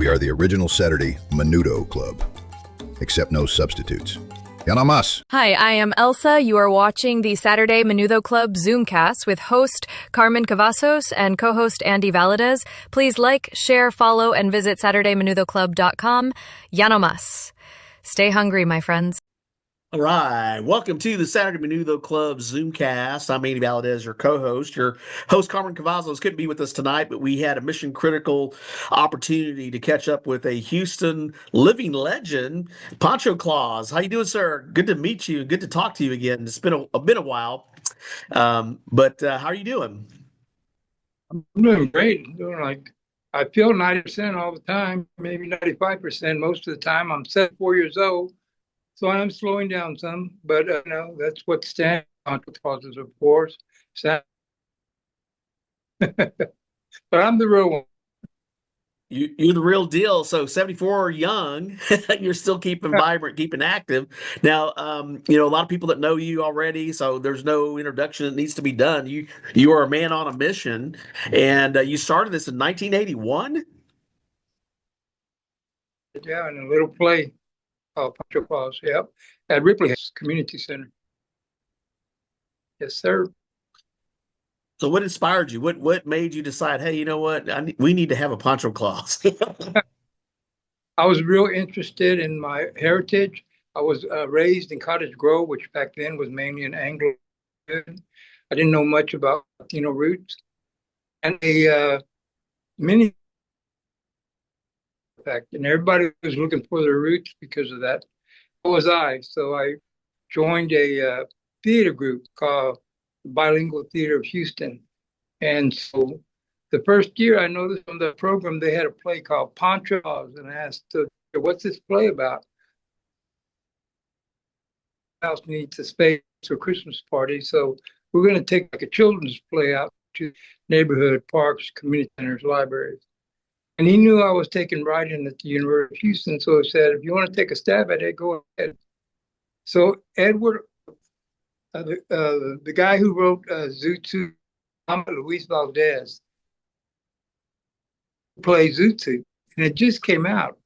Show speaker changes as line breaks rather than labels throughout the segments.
We are the original Saturday Menudo Club, except no substitutes. Ya no más.
Hi, I am Elsa. You are watching the Saturday Menudo Club ZoomCast with host Carmen Cavazos and co-host Andy Valadez. Please like, share, follow, and visit SaturdayMenudoClub.com. Ya no más. Stay hungry, my friends.
All right. Welcome to the Saturday Menudo Club ZoomCast. I'm Andy Valadez, your co-host. Your host, Carmen Cavazos, couldn't be with us tonight, but we had a mission-critical opportunity to catch up with a Houston living legend, Pancho Claus. How you doing, sir? Good to meet you. Good to talk to you again. It's been a while. But how are you doing?
I'm doing great. I'm doing I feel 90% all the time, maybe 95% most of the time. I'm 74 years old. So I'm slowing down some, but that's what stands on causes, of course. But I'm the real one.
You're the real deal. So 74 young, you're still keeping vibrant, keeping active. Now, a lot of people that know you already, so there's no introduction that needs to be done. You are a man on a mission, and you started this in 1981?
Yeah, in a little play. Pancho Claus, yep, at Ripley Community Center. Yes, sir.
So what inspired you? What made you decide, hey, you know what? We need to have a Pancho Claus?
I was real interested in my heritage. I was raised in Cottage Grove, which back then was mainly an Anglo. I didn't know much about Latino roots. And many fact, and everybody was looking for their roots because of that. So was I. So I joined a theater group called Bilingual Theater of Houston. And so the first year I noticed on the program, they had a play called Pancho Claus, and I asked, what's this play about? House needs a space for Christmas party. So we're going to take a children's play out to neighborhood parks, community centers, libraries. And he knew I was taking writing at the University of Houston, so he said, if you want to take a stab at it, go ahead. So Edward, the guy who wrote Zoot Luis Valadez, played Zoot, and it just came out.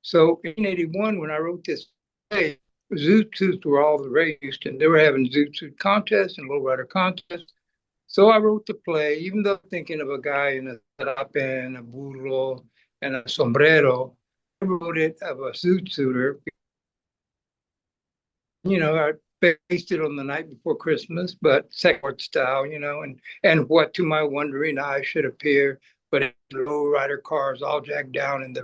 So in 1981, when I wrote this play, Zoot were all the rage in Houston. They were having Zoot contests and lowrider contests. So I wrote the play, even though thinking of a guy in a serape and a burro and a sombrero. I wrote it of a suitor. I based it on the night before Christmas, but second style, and what to my wondering eyes should appear, but lowrider cars all jacked down and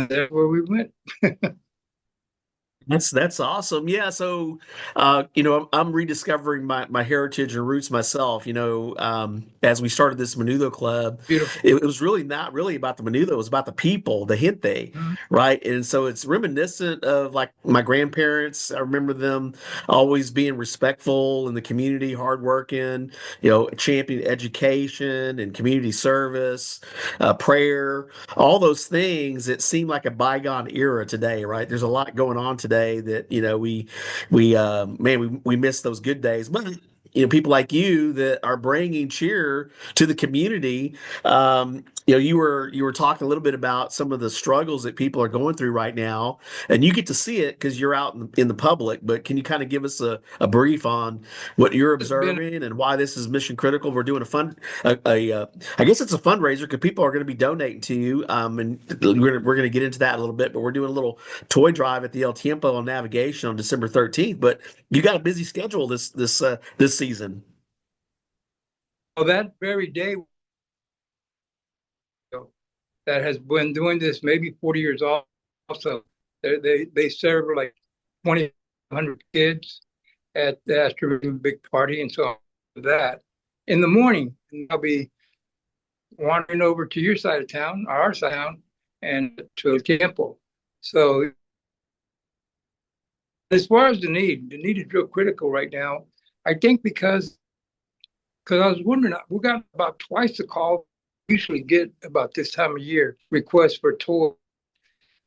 that's where we went.
That's awesome. Yeah. So, I'm rediscovering my heritage and roots myself, as we started this Menudo Club.
Beautiful.
It was really not really about the Menudo. It was about the people, the gente,
Mm-hmm.
right? And so it's reminiscent of like my grandparents. I remember them always being respectful in the community, hardworking, championing education and community service, prayer, all those things that seem like a bygone era today, right? There's a lot going on today that we miss those good days, but people like you that are bringing cheer to the community. You were talking a little bit about some of the struggles that people are going through right now, and you get to see it because you're out in the public. But can you kind of give us a brief on what you're observing and why this is mission critical? We're doing I guess it's a fundraiser because people are going to be donating to you, and we're going to get into that a little bit. But we're doing a little toy drive at the El Tiempo on Navigation on December 13th. But you got a busy schedule this season.
Well, that very day that has been doing this maybe 40 years also. They serve like 2,100 kids at the Astronomical big party, and so that in the morning, and I'll be wandering over to your side of town, our side of town, and to El Tiempo. So as far as the need is real critical right now. I think because I was wondering, we got about twice the call we usually get about this time of year, requests for tours.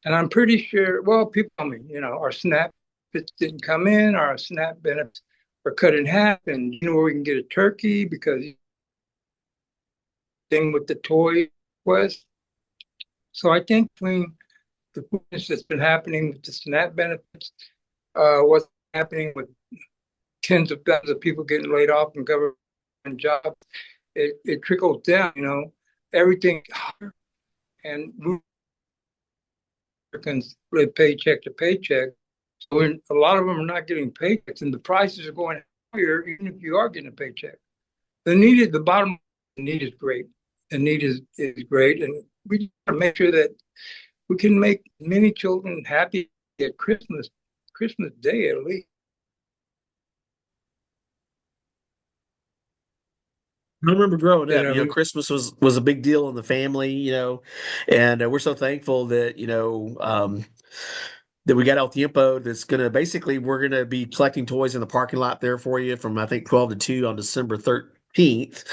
And I'm pretty sure, well, people tell me, our SNAP benefits didn't come in, our SNAP benefits are cut in half, and where we can get a turkey because thing with the toy request. So I think between the foolishness that's been happening with the SNAP benefits, what's happening with tens of thousands of people getting laid off from government jobs, it trickles down, everything higher, and Americans live paycheck to paycheck. So a lot of them are not getting paychecks, and the prices are going higher even if you are getting a paycheck. The bottom need is great. The need is great, and we need to make sure that we can make many children happy at Christmas Day at least.
I remember growing up,
We,
Christmas was a big deal in the family, and we're so thankful that, that we got El Tiempo that's going to basically, we're going to be collecting toys in the parking lot there for you from, I think, 12 to 2 on December 13th.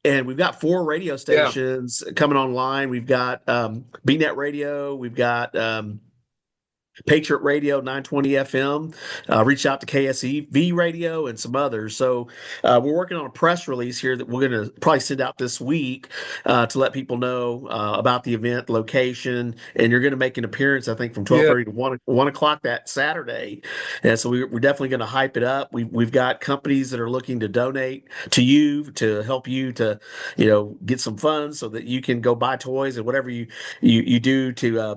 And we've got 4 radio
yeah,
stations coming online. We've got BNet Radio. We've got Patriot Radio 920 FM, reached out to KSEV Radio and some others. So we're working on a press release here that we're going to probably send out this week to let people know about the event, location, and you're going to make an appearance, I think, from
yeah.
12:30 to 1 o'clock that Saturday. And so we're definitely going to hype it up. We've got companies that are looking to donate to you to help you to, get some funds so that you can go buy toys and whatever you do to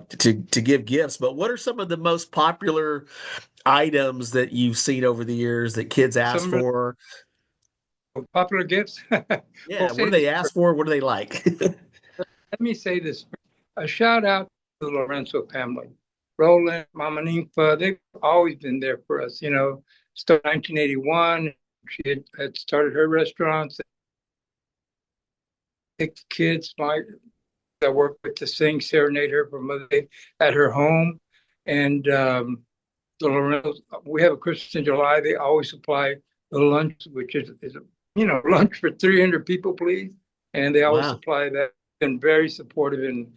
give gifts. But what are some of the most popular items that you've seen over the years that kids ask
Some
for?
popular gifts.
Yeah, what do they ask for? What do they like?
Let me say this. A shout out to the Lorenzo family. Roland, Mama Nympha, they've always been there for us. Started 1981. She had started her restaurants. The kids that work with to sing, serenade her for Mother's Day at her home. And the Lorenzo, we have a Christmas in July. They always supply the lunch, which is lunch for 300 people, please. And they always
Wow.
supply that. Been very supportive in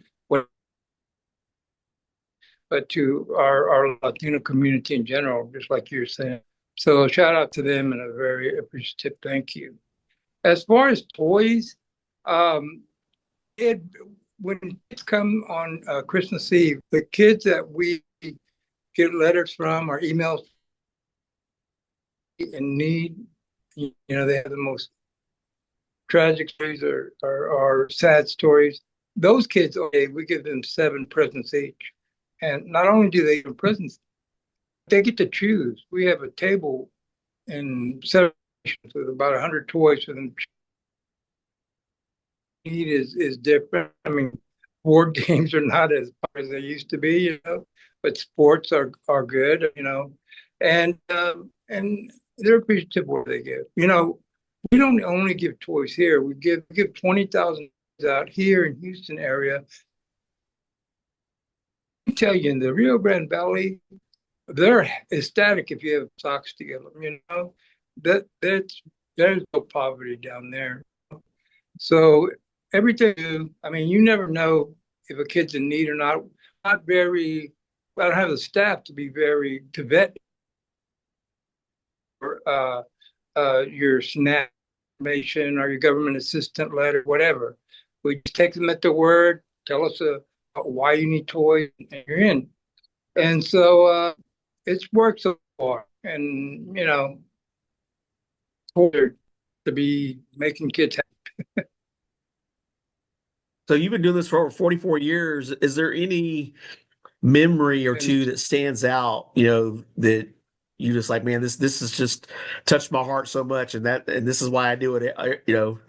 but to our Latino community in general, just like you're saying. So shout out to them and a very appreciative thank you. As far as toys, when kids come on Christmas Eve, the kids that we get letters from or emails in need, they have the most tragic stories or sad stories. Those kids, okay, we give them 7 presents each. And not only do they get presents, they get to choose. We have a table in 7 with about 100 toys for them. Need is different. I mean, board games are not as popular as they used to be, but sports are good, and they're appreciative of what they give. We don't only give toys here. We give 20,000 out here in Houston area. I tell you, in the Rio Grande Valley, they're ecstatic if you have socks to give them. There's no poverty down there. So everything, I mean, you never know if a kid's in need or not. I don't have the staff to vet your SNAP information or your government assistant letter, whatever. We just take them at their word, tell us why you need toys, and you're in. And so it's worked so far. And, to be making kids happy.
So you've been doing this for over 44 years. Is there any memory or two that stands out, that you just like, man, this has just touched my heart so much, and this is why I do it,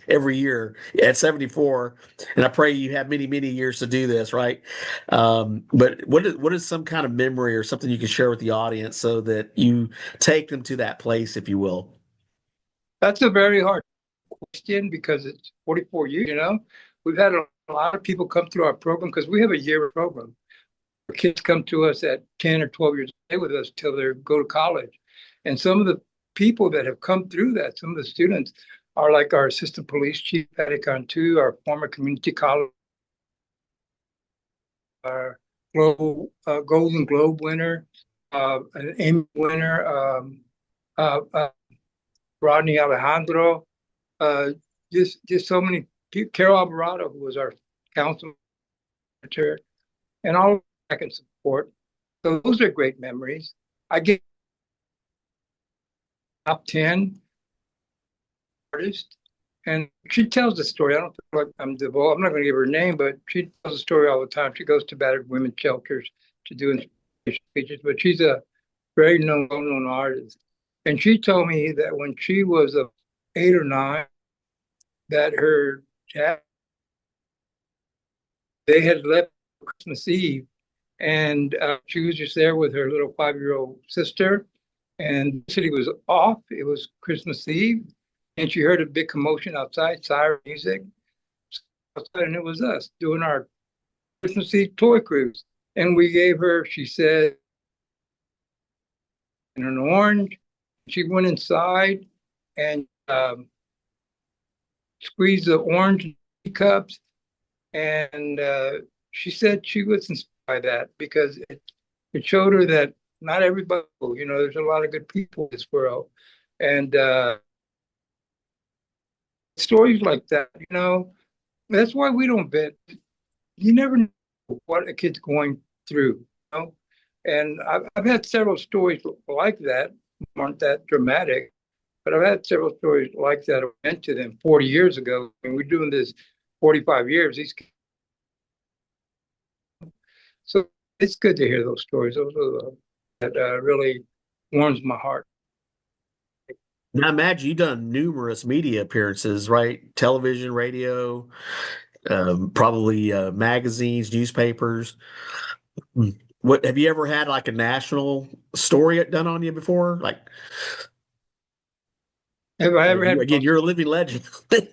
every year at 74, and I pray you have many, many years to do this, right? But what is some kind of memory or something you can share with the audience so that you take them to that place, if you will?
That's a very hard question because it's 44 years, We've had a lot of people come through our program because we have a year program. Kids come to us at 10 or 12 years old with us till they go to college. And some of the people that have come through that, some of the students are like our assistant police chief, Patty Cantu, our former community college, our Golden Globe winner, an Emmy winner, Rodney Alejandro, just so many people. Carol Alvarado, who was our council secretary, and all back and support. So those are great memories. I get top 10 artists, and she tells the story. I don't feel like I'm not going to give her name, but she tells the story all the time. She goes to battered women's shelters to do inspiration speeches, but she's a very well-known artist. And she told me that when she was 8 or 9, that her dad, they had left Christmas Eve, and she was just there with her little 5-year-old sister, and the city was off. It was Christmas Eve, and she heard a big commotion outside, siren music, and it was us doing our Christmas Eve toy cruise. And we gave her, she said, an orange. She went inside and squeezed the orange cups, and she said she was inspired by that because it showed her that not everybody, there's a lot of good people in this world. And stories like that, that's why we don't bet. You never know what a kid's going through, And I've had several stories like that, aren't that dramatic, but I've had several stories like that I went to them 40 years ago. And we're doing this 45 years. So it's good to hear those stories. Those are that really warms my heart.
Now, imagine you've done numerous media appearances, right? Television, radio, probably magazines, newspapers. What have you ever had like a national story done on you before? Like,
Have I ever had?
Again, you're a living legend.
We've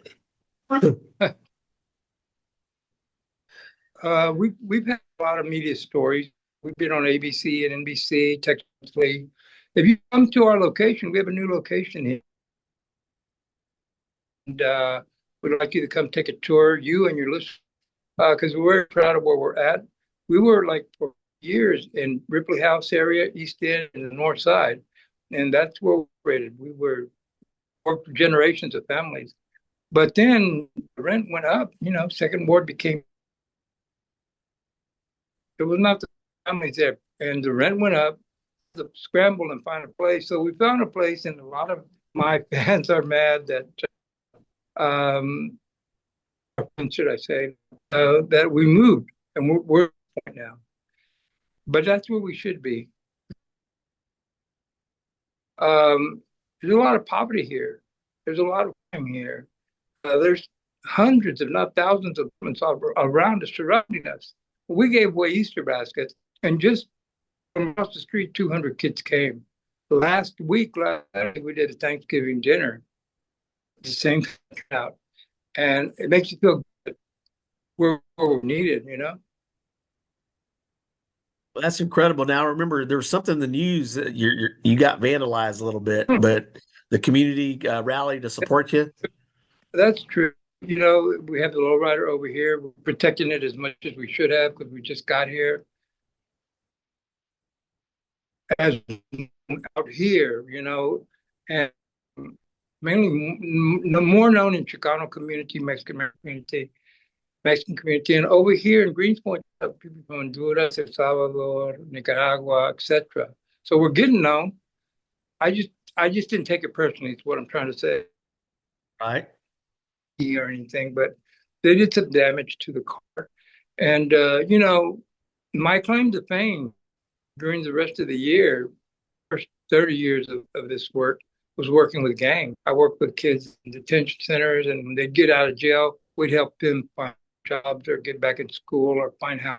had a lot of media stories. We've been on ABC and NBC, technically. If you come to our location, we have a new location here. And we'd like you to come take a tour, you and your listeners, because we're very proud of where we're at. We were like for years in Ripley House area, East End, and the North Side. And that's where we rated. We were for generations of families. But then the rent went up, Second Ward became, it was not the families there. And the rent went up, the scramble and find a place. So we found a place, and a lot of my fans are mad that, should I say, that we moved, and we're right now. But that's where we should be. There's a lot of poverty here. There's a lot of crime here. There's hundreds, if not thousands, of women around us, surrounding us. We gave away Easter baskets, and just from across the street, 200 kids came. Last week, we did a Thanksgiving dinner, the same out, and it makes you feel good. We're needed,
Well, that's incredible. Now, remember, there was something in the news that you got vandalized a little bit, but the community rallied to support you.
That's true. We have the lowrider over here. We're protecting it as much as we should have because we just got here. As out here, and mainly more known in Chicano community, Mexican community, and over here in Greenspoint, people from Honduras, El Salvador, Nicaragua, etc. So we're getting known. I just didn't take it personally. It's what I'm trying to say.
Right.
Or anything, but they did some damage to the car. And my claim to fame during the rest of the year, first 30 years of this work, was working with gangs. I worked with kids in detention centers, and when they'd get out of jail, we'd help them find jobs or get back in school or find how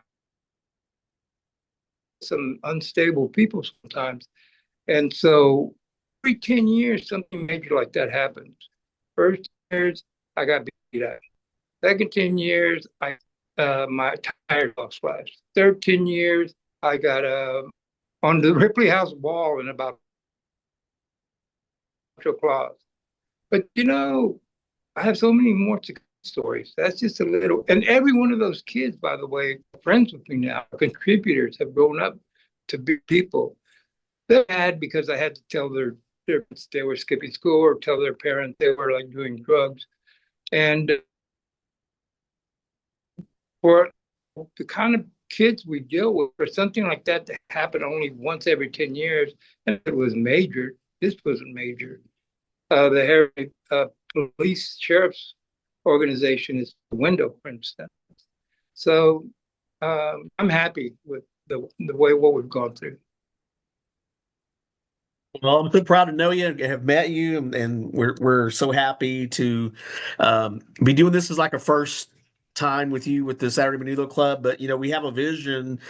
some unstable people sometimes. And so every 10 years, something major like that happens. First years, I got beat up. Second 10 years, my tire got slashed. Third 10 years, I got on the Ripley House wall in about Pancho Claus. But I have so many more stories. That's just a little. And every one of those kids, by the way, are friends with me now. Contributors have grown up to be people. They're mad because I had to tell their parents they were skipping school or tell their parents they were like doing drugs. And for the kind of kids we deal with, for something like that to happen only once every 10 years, and it was major. This wasn't major. The Harry Police Sheriff's Organization is the window, for instance. So I'm happy with the way what we've gone through.
Well, I'm so proud to know you and have met you, and we're so happy to be doing this as like a first time with you with the Saturday Menudo Club. But we have a vision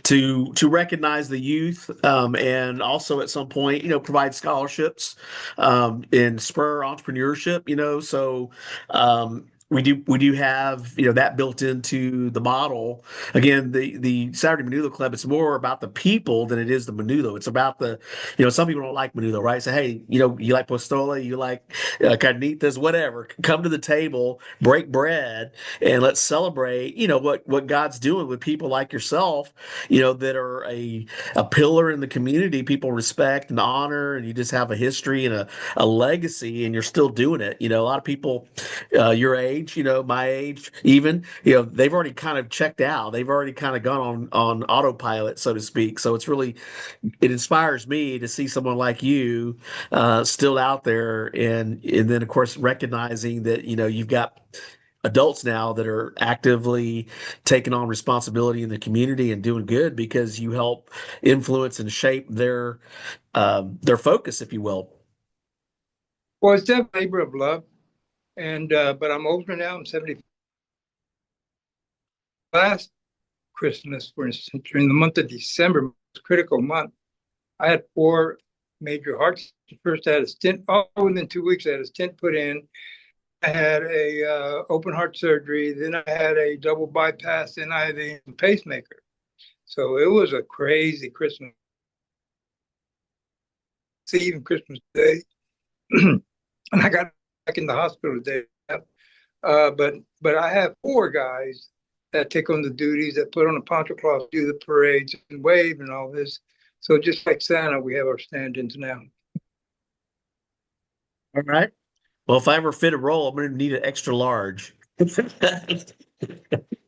to recognize the youth, and also at some point provide scholarships, and spur entrepreneurship. So. We do have that built into the model. Again, the Saturday Menudo Club, it's more about the people than it is the menudo. It's about the some people don't like menudo, right? Say, hey, you like postole, you like carnitas, whatever. Come to the table, break bread, and let's celebrate what God's doing with people like yourself, that are a pillar in the community. People respect and honor, and you just have a history and a legacy, and you're still doing it. A lot of people your age, my age, even, they've already kind of checked out. They've already kind of gone on autopilot, so to speak. So it inspires me to see someone like you still out there, and then of course recognizing that you've got adults now that are actively taking on responsibility in the community and doing good because you help influence and shape their focus, if you will.
Well, it's definitely labor of love. And but I'm older now. I'm 70. Last Christmas, for instance, during the month of December, critical month, I had 4 major heart. First, I had a stent. Within 2 weeks, I had a stent put in. I had a open heart surgery. Then I had a double bypass. Then I had a pacemaker. So it was a crazy Christmas. See, even Christmas Day, and I got back in the hospital today. But I have 4 guys that take on the duties, that put on the Pancho Claus, do the parades and wave and all this. So just like Santa, we have our stand-ins now.
All right. Well, if I ever fit a role, I'm going to need an extra large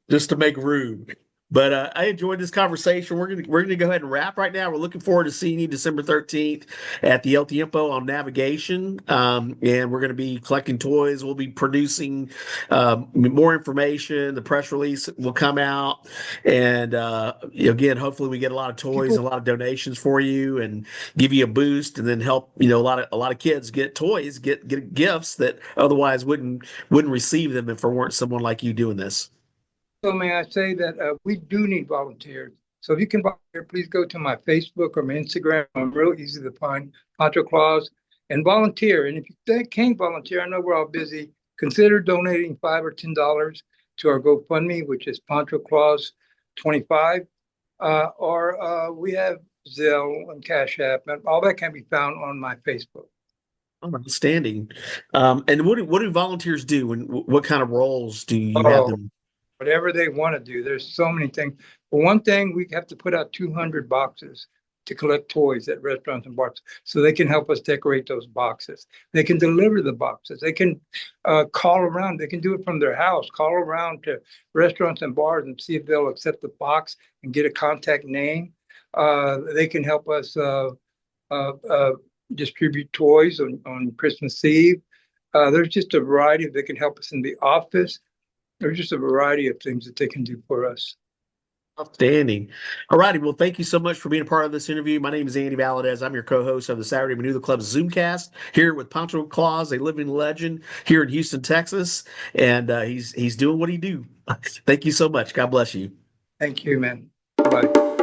just to make room. But I enjoyed this conversation. We're gonna go ahead and wrap right now. We're looking forward to seeing you December 13th at the El Tiempo on Navigation, and we're going to be collecting toys. We'll be producing more information. The press release will come out, and again, hopefully, we get a lot of toys, a lot of donations for you, and give you a boost, and then help a lot of kids get toys, get gifts that otherwise wouldn't receive them if there weren't someone like you doing this.
So may I say that we do need volunteers. So if you can volunteer, please go to my Facebook or my Instagram. I'm real easy to find, Pancho Claus, and volunteer. And if you can't volunteer, I know we're all busy, consider donating $5 or $10 to our GoFundMe, which is Pancho Claus 25. Or we have Zelle and Cash App, and all that can be found on my Facebook.
Outstanding. And what do volunteers do? And what kind of roles do you have them?
Whatever they want to do. There's so many things. For one thing, we have to put out 200 boxes to collect toys at restaurants and bars so they can help us decorate those boxes. They can deliver the boxes. They can call around. They can do it from their house, call around to restaurants and bars and see if they'll accept the box and get a contact name. They can help us distribute toys on Christmas Eve. There's just a variety. They can help us in the office. There's just a variety of things that they can do for us.
Outstanding. All righty. Well, thank you so much for being a part of this interview. My name is Andy Valadez. I'm your co-host of the Saturday Menudo Club ZoomCast here with Pancho Claus, a living legend here in Houston, Texas. And he's doing what he do. Thank you so much. God bless you.
Thank you, man. Bye.